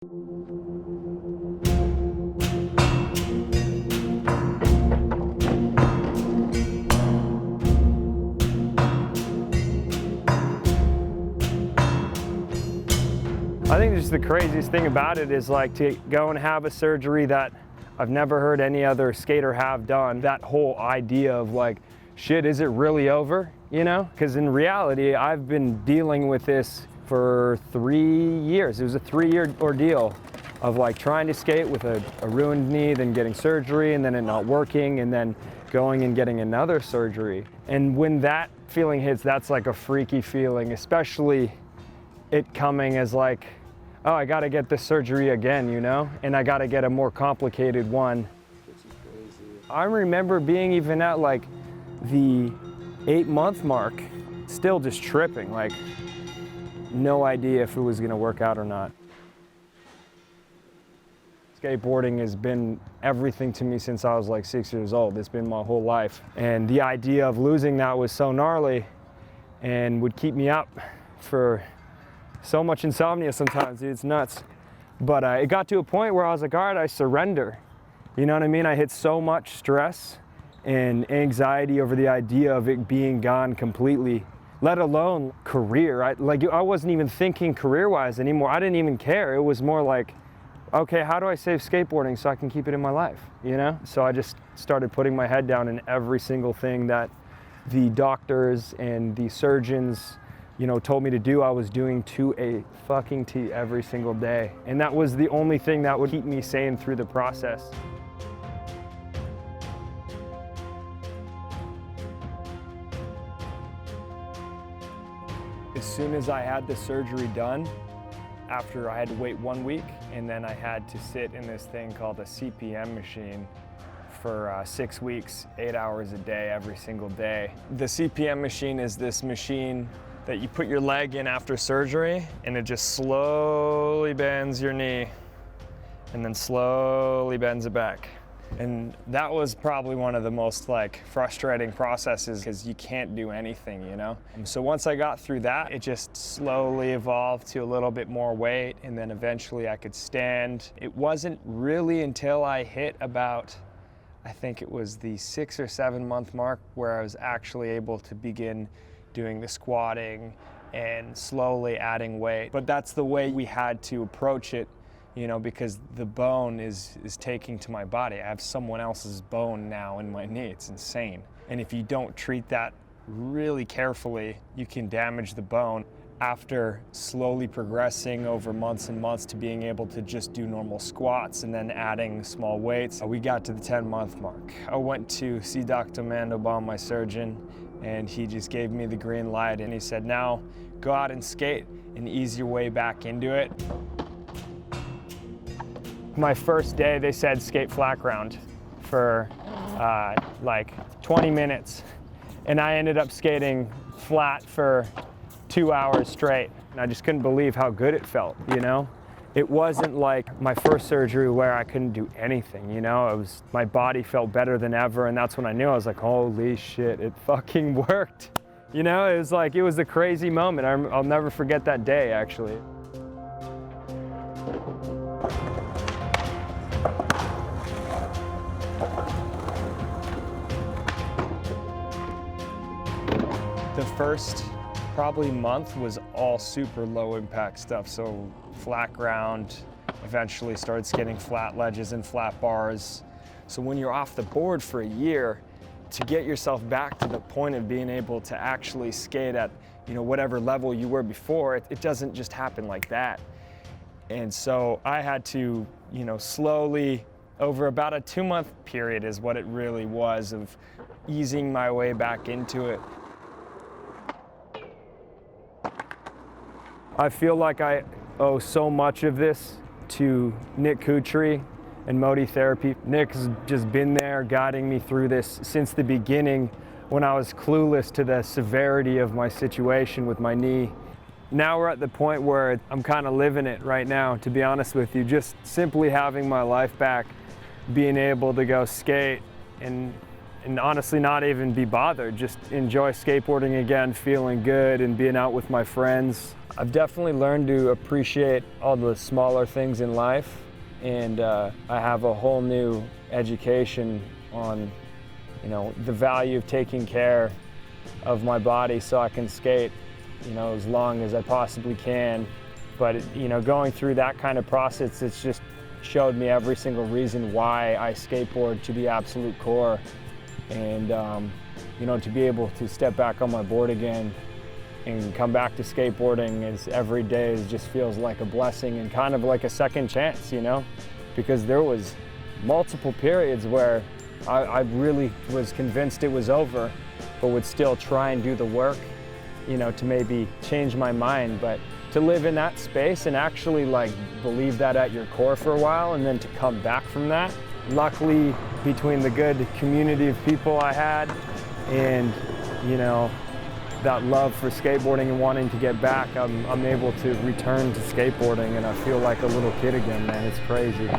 I think just the craziest thing about it is like to go and have a surgery that I've never heard any other skater have done. That whole idea of like, shit, is it really over? You know? Because in reality, I've been dealing with this for 3 years. It was a 3-year ordeal of like trying to skate with a ruined knee, then getting surgery, and then it not working, and then going and getting another surgery. And when that feeling hits, that's like a freaky feeling, especially it coming as like, oh, I gotta get this surgery again, you know? And I gotta get a more complicated one. Which is crazy. I remember being even at like the 8-month mark, still just tripping, like no idea if it was gonna work out or not. Skateboarding has been everything to me since I was like 6 years old. It's been my whole life. And the idea of losing that was so gnarly and would keep me up for so much insomnia sometimes, dude, it's nuts. But it got to a point where I was like, all right, I surrender. You know what I mean? I hit so much stress and anxiety over the idea of it being gone completely, let alone career. I wasn't even thinking career-wise anymore. I didn't even care. It was more like, okay, how do I save skateboarding so I can keep it in my life, you know? So I just started putting my head down in every single thing that the doctors and the surgeons, you know, told me to do. I was doing to a fucking T every single day. And that was the only thing that would keep me sane through the process. As soon as I had the surgery done, after I had to wait 1 week, and then I had to sit in this thing called a CPM machine for 6 weeks, 8 hours a day, every single day. The CPM machine is this machine that you put your leg in after surgery, and it just slowly bends your knee and then slowly bends it back. And that was probably one of the most like frustrating processes because you can't do anything, you know? So once I got through that, it just slowly evolved to a little bit more weight, and then eventually I could stand. It wasn't really until I hit about, I think it was the 6 or 7 month mark, where I was actually able to begin doing the squatting and slowly adding weight. But that's the way we had to approach it, you know, because the bone is taking to my body. I have someone else's bone now in my knee. It's insane. And if you don't treat that really carefully, you can damage the bone. After slowly progressing over months and months to being able to just do normal squats and then adding small weights, we got to the 10-month mark. I went to see Dr. Mandelbaum, my surgeon, and he just gave me the green light, and he said, now go out and skate and ease your way back into it. My first day, they said skate flat ground for like 20 minutes, and I ended up skating flat for 2 hours straight, and I just couldn't believe how good it felt, you know? It wasn't like my first surgery where I couldn't do anything, you know? My body felt better than ever, and that's when I knew. I was like, holy shit, it fucking worked. You know, it was like, it was a crazy moment. I'll never forget that day, actually. The first probably month was all super low impact stuff. So flat ground, eventually started skating flat ledges and flat bars. So when you're off the board for a year, to get yourself back to the point of being able to actually skate at, you know, whatever level you were before, it doesn't just happen like that. And so I had to, you know, slowly, over about a 2-month period is what it really was, of easing my way back into it. I feel like I owe so much of this to Nick Kutry and Modi Therapy. Nick's just been there guiding me through this since the beginning, when I was clueless to the severity of my situation with my knee. Now we're at the point where I'm kind of living it right now, to be honest with you. Just simply having my life back, being able to go skate and and honestly not even be bothered, just enjoy skateboarding again, feeling good and being out with my friends. I've definitely learned to appreciate all the smaller things in life, and I have a whole new education on, the value of taking care of my body so I can skate, as long as I possibly can. But, going through that kind of process, it's just showed me every single reason why I skateboard to the absolute core. And, to be able to step back on my board again and come back to skateboarding every day just feels like a blessing and kind of like a second chance, because there was multiple periods where I really was convinced it was over, but would still try and do the work, to maybe change my mind. But to live in that space and actually believe that at your core for a while and then to come back from that. Luckily, between the good community of people I had and, that love for skateboarding and wanting to get back, I'm able to return to skateboarding, and I feel like a little kid again, man. It's crazy.